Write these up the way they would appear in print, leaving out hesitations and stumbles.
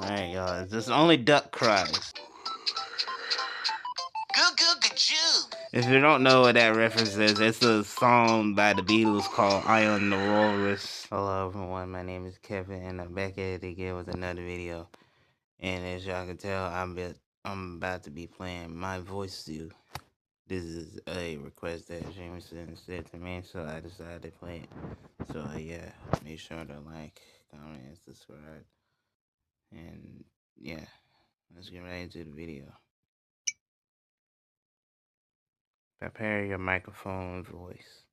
Alright, y'all. It's just only duck cries. If you don't know what that reference is, it's a song by the Beatles called "I Am the Walrus." Hello everyone, my name is Kevin and I'm back at it again with another video. And as y'all can tell, I'm about to be playing my voice to. This is a request that Jameson said to me, so I decided to play it. So yeah, make sure to like, comment, and subscribe. And yeah, let's get right into the video. Prepare your microphone voice.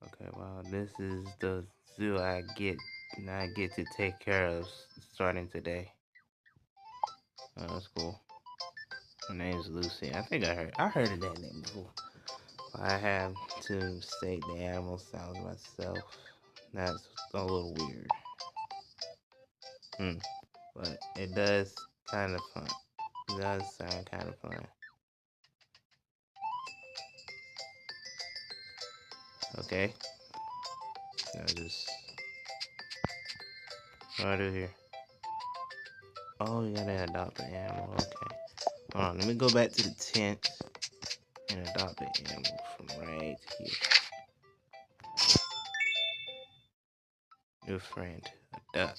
Okay, well, this is the zoo I get to take care of starting today. Oh, that's cool. Her name's Lucy. I think I heard of that name before. I have to state the animal sounds myself. That's a little weird. But it does kind of fun. It does sound kind of fun. Okay. Now just what do I do here? Oh, you gotta adopt an animal. Okay. Hold on. Let me go back to the tent and adopt an animal from right here. New friend, a duck.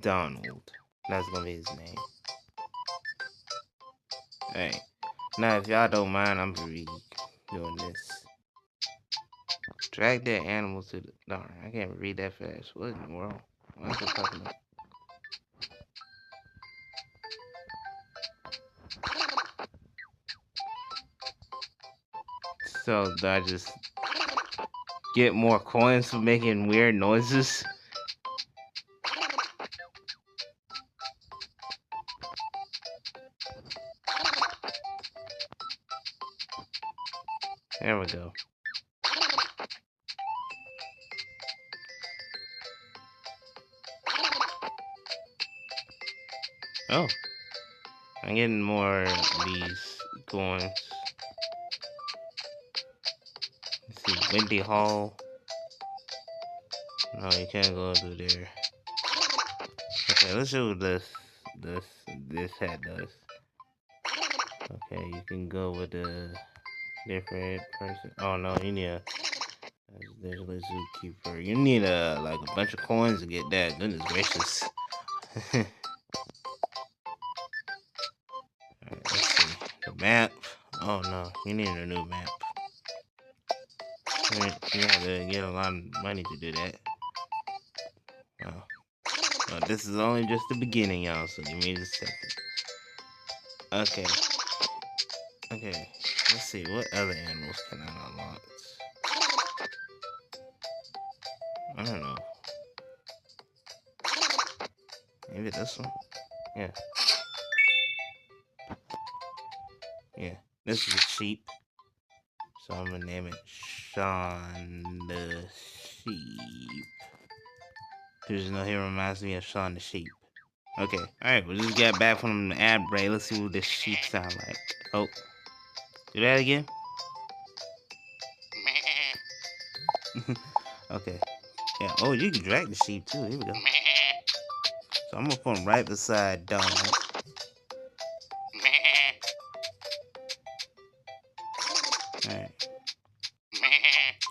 Donald. That's gonna be his name. Hey. Now, if y'all don't mind, I'm gonna be doing this. Drag that animal to the... Darn, I can't read that fast. What in the world? What am I talking about? So, do I just get more coins for making weird noises? There we go. Oh. I'm getting more of these coins. Let's see, Windy Hall. No, you can't go through there. Okay, let's see what this hat does. Okay, you can go with the different person. Oh no, you need a there's a zookeeper. You need like a bunch of coins to get that. Goodness gracious. Alright, let's see. The map. Oh no, you need a new map. You have to get a lot of money to do that. Wow. Well, this is only just the beginning, y'all, so give me just a second. Okay. Okay. Let's see, what other animals can I unlock? I don't know. Maybe this one? Yeah. Yeah. This is a sheep. So I'm gonna name it Shaun the Sheep. Because you know he reminds me of Shaun the Sheep. Okay, alright, we just got back from the ad break. Let's see what this sheep sound like. Oh. Do that again? Okay. Yeah, oh, you can drag the sheep too. Here we go. So I'm gonna put him right beside Donald. Alright.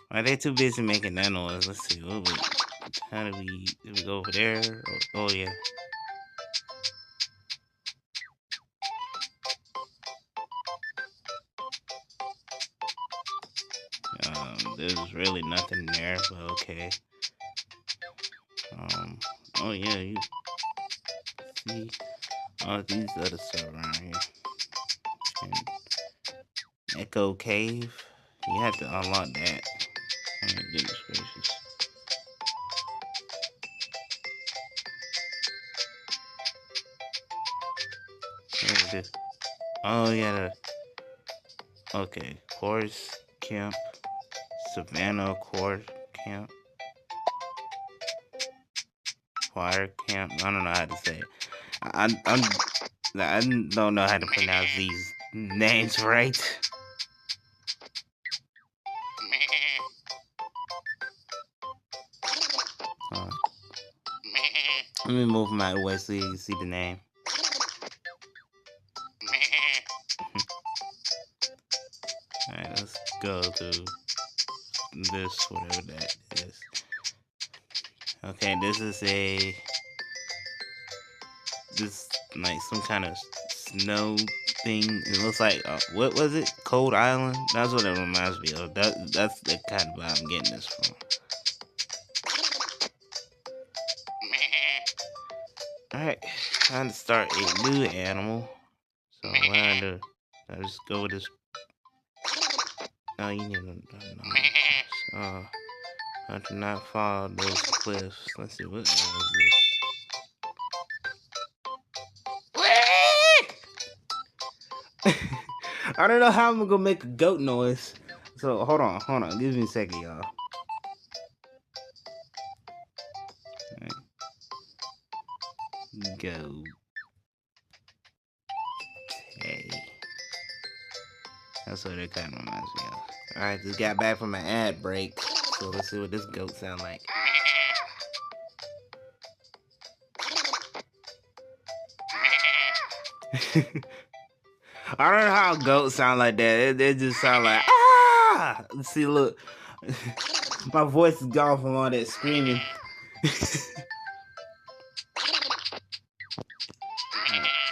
Why they too busy making that noise? Let's see. How do we go over there? Oh yeah. There's really nothing there, but okay. Oh yeah, you see all these other stuff around here. And Echo Cave. You have to unlock that. Oh my goodness gracious. What do? Oh yeah. Okay. Horse Camp. Savannah Court Camp. Choir Camp. I don't know how to say it. I don't know how to pronounce these names right. Let me move my way so you can see the name. Alright, let's go to this, whatever that is. Okay, this is this like some kind of snow thing. It looks like what was it? Cold Island. That's what it reminds me of. That's the kind of vibe I'm getting this from. All right, time to start a new animal. So what I do? I just go with this. No, you need to know. I do not follow those cliffs. Let's see, what was this? I don't know how I'm gonna make a goat noise. So hold on. Give me a second, y'all. Right. Go. Hey. That's what it kind of reminds me of. Alright, just got back from my ad break. So let's see what this goat sound like. I don't know how goats sound like that. It just sound like ah. See, look, my voice is gone from all that screaming.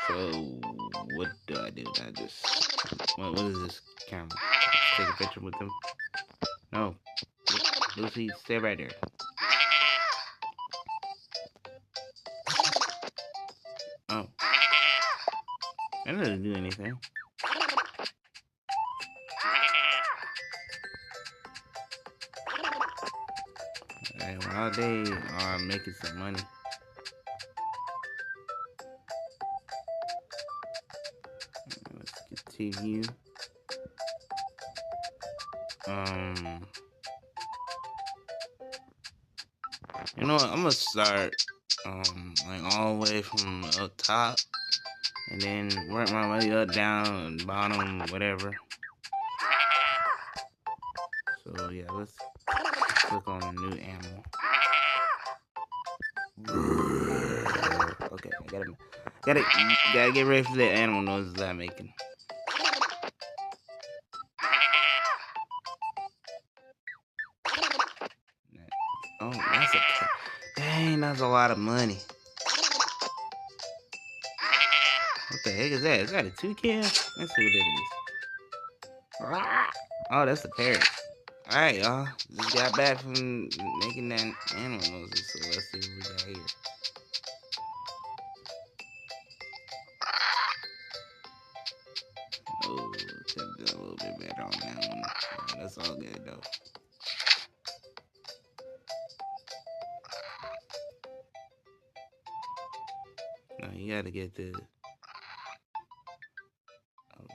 So what do I do? I just what is this camera? Just take a picture with them. No, Lucy, stay right there. Oh, that doesn't do anything. And while they are making some money, let's continue. You know what? I'm gonna start like all the way from up top, and then work my way up, down, bottom, whatever. So yeah, let's click on a new animal. Okay, gotta get ready for the animal noises I'm making. Oh, that's dang, that's a lot of money. What the heck is that? Is that a toucan? Let's see what that is. Oh, that's the parrot. Alright, y'all. Just got back from making that animal noises, so let's see what we got here. Oh, could have done a little bit better on that one. Yeah, that's all good, though. No, you gotta get a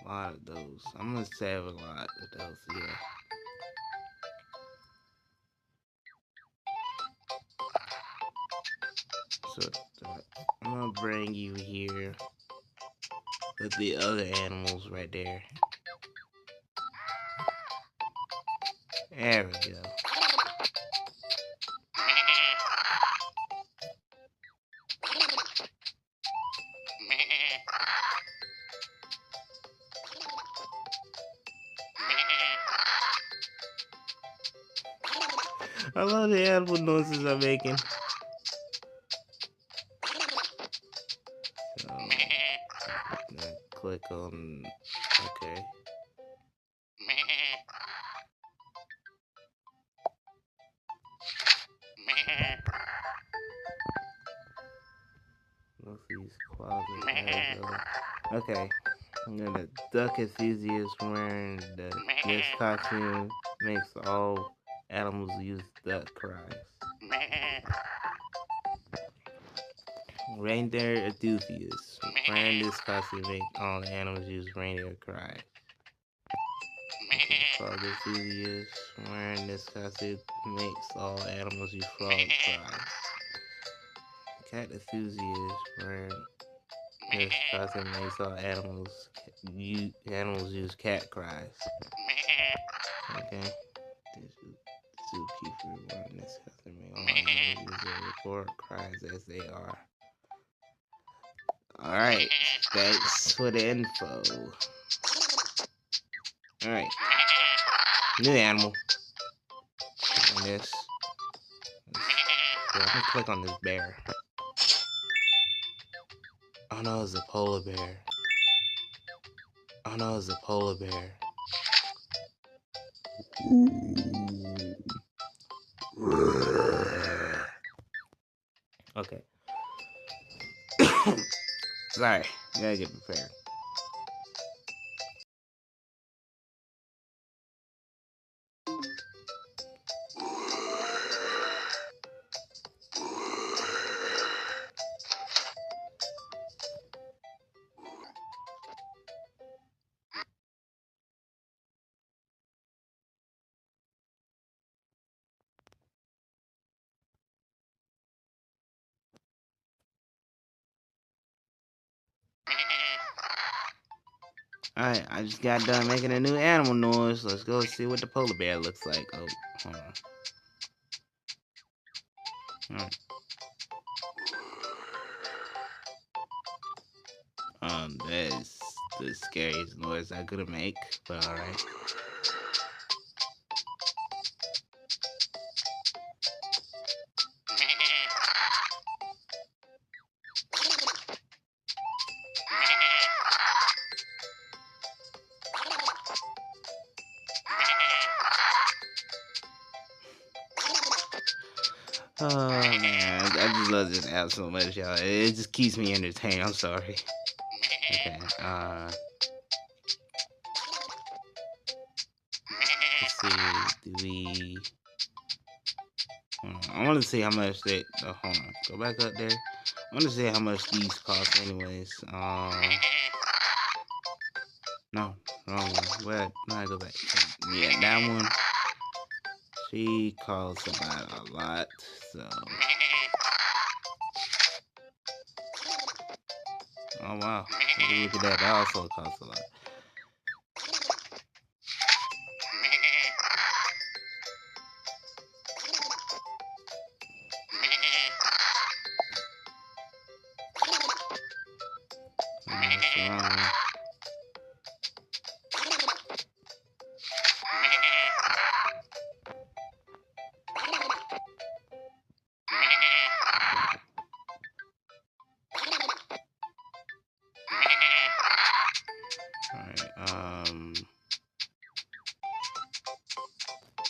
lot of those. I'm gonna save a lot of those, yeah. So, I'm gonna bring you here with the other animals right there. There we go. I love the animal noises I'm making. So, click on okay. Luffy's closet. Okay. The duck enthusiast wearing this costume makes all animals use duck cries. Reindeer enthusiasts wearing this costume make all the animals use reindeer cries. Frog enthusiasts wearing this costume makes all animals use frog cries. Cat enthusiasts wearing This concept makes all animals use cat cries. Okay. Zookeeper one. This concept makes all animals use report cries as they are. Alright. Thanks for the info. Alright. New animal. On this. I'm gonna click on this bear. Oh no, it's a polar bear. Oh no, it's a polar bear. Okay. Sorry, gotta get prepared. Alright, I just got done making a new animal noise. Let's go see what the polar bear looks like. Oh, hold on. Alright. That is the scariest noise I could make, but alright. Oh man, I just love this app so much, y'all. It just keeps me entertained. I'm sorry. Okay, let's see. Do we? I want to see how much they. Oh, hold on. Go back up there. I want to see how much these cost, anyways. No, wrong one. Where? No, I go back. Yeah, that one. She costs about a lot, so. Oh wow! Look at that. That also costs a lot.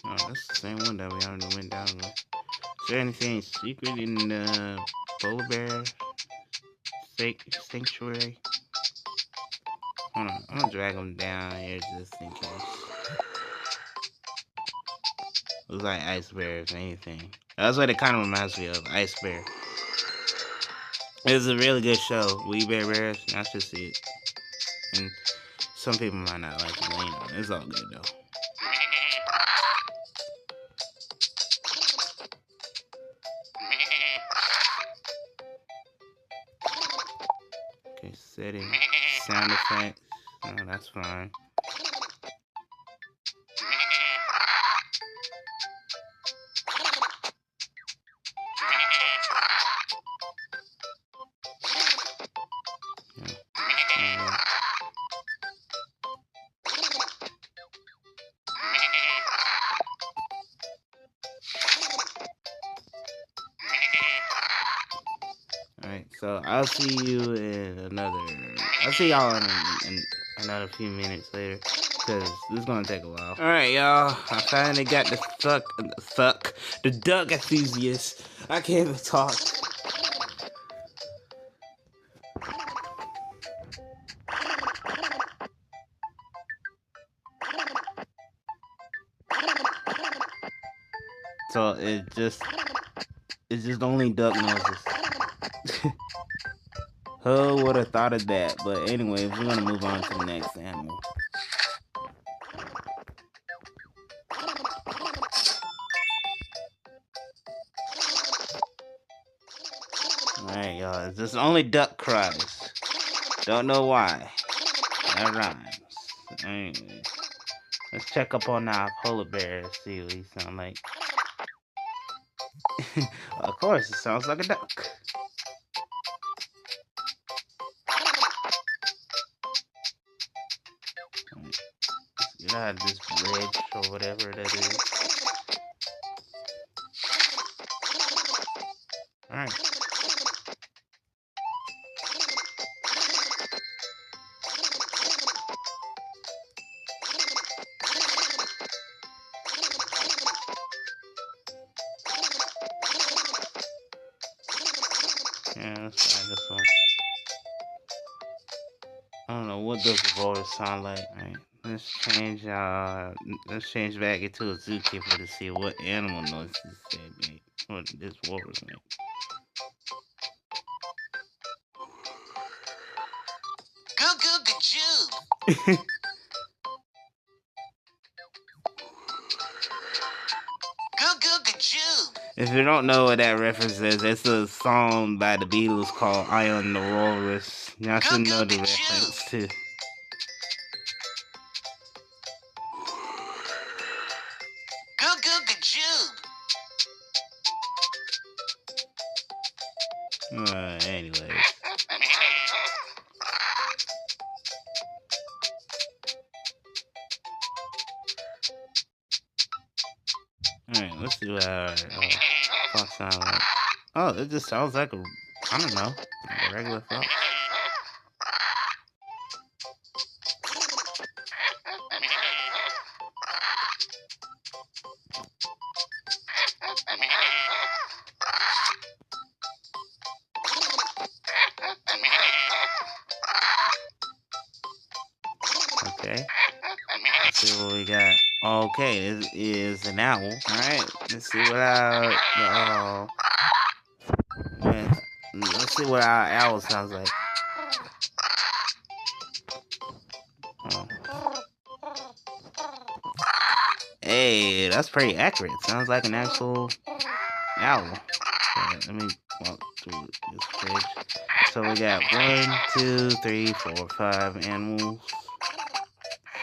Oh, that's the same one that we already went down with. Is there anything secret in the polar bear sanctuary? Hold on, I'm gonna drag them down here just in case. Looks like Ice Bear, if anything. That's what it kind of reminds me of, Ice Bear. It's a really good show, We Bare Bears. I should see it. And some people might not like it, you know, it's all good though. Okay, setting sound effects. Oh, that's fine. Alright, so I'll see you in another. I'll see y'all in another few minutes later, because this is gonna take a while. Alright, y'all. I finally got the duck enthusiast. I can't even talk. So it's just only duck noises. Who would have thought of that? But anyways, we're gonna move on to the next animal. Alright, y'all. It's just only duck cries. Don't know why. That rhymes. Anyways, let's check up on our polar bear, see what he sound like. Of course, it sounds like a duck. Let's get out of this bridge or whatever that is. Alright. Yeah, let's try this one. I don't know what does the roar sound like. Alright, let's change back into a zookeeper to see what animal noises they make. What this roars make. Goo-goo-gajoo! If you don't know what that reference is, it's a song by the Beatles called I Am the Walrus. Y'all should know the reference too. Anyways. Alright, let's see what our fox sound like. Oh, it just sounds like a, I don't know, a regular fox. Okay. Let's see what we got. Okay, this is an owl. Alright, let's see what our let's see what our owl sounds like. Oh. Hey, that's pretty accurate. Sounds like an actual owl. So let me walk through this bridge. So we got 1, 2, 3, 4, 5 animals.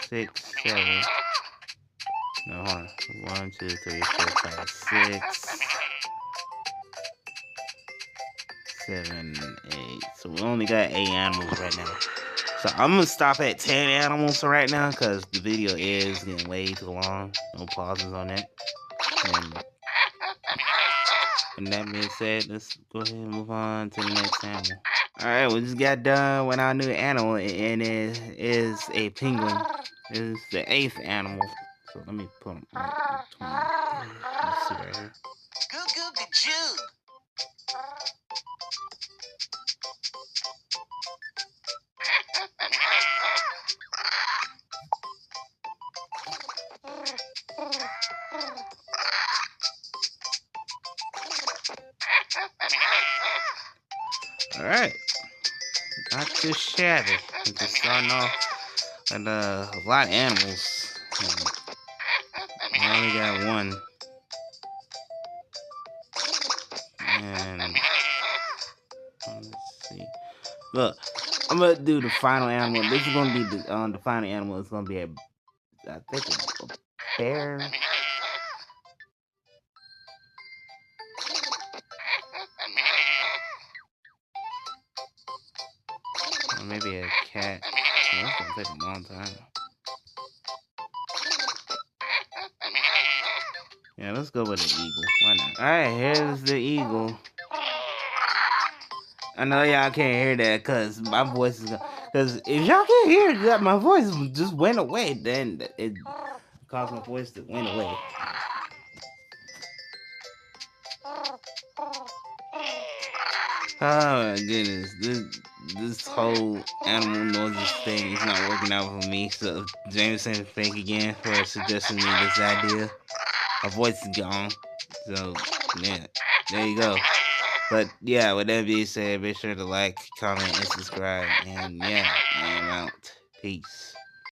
6, 7. No, hold on. 1, 2, 3, 4, 5, 6, 7, 8. So we only got 8 animals right now. So I'm gonna stop at 10 animals right now because the video is getting way too long. No pauses on it. And that being said, let's go ahead and move on to the next animal. Alright, we just got done with our new animal, and it is a penguin. It is the 8th animal. So let me put him right between. Let's see right here. Goo-goo-gajoo! Alright. Not too shabby. We're just starting off with a lot of animals. I only got 1. And let's see. Look, I'm gonna do the final animal. This is gonna be the final animal. It's gonna be I think a bear. Or maybe a cat. Oh, that's gonna take a long time. Yeah, let's go with an eagle. Why not? Alright, here's the eagle. I know y'all can't hear that because my voice is because if y'all can't hear that my voice just went away, then it caused my voice to went away. Oh my goodness, this whole animal noises thing is not working out for me. So Jameson, thank you again for suggesting me this idea. My voice is gone, so yeah, there you go. But yeah, with that being said, make sure to like, comment, and subscribe. And yeah, I am out. Peace.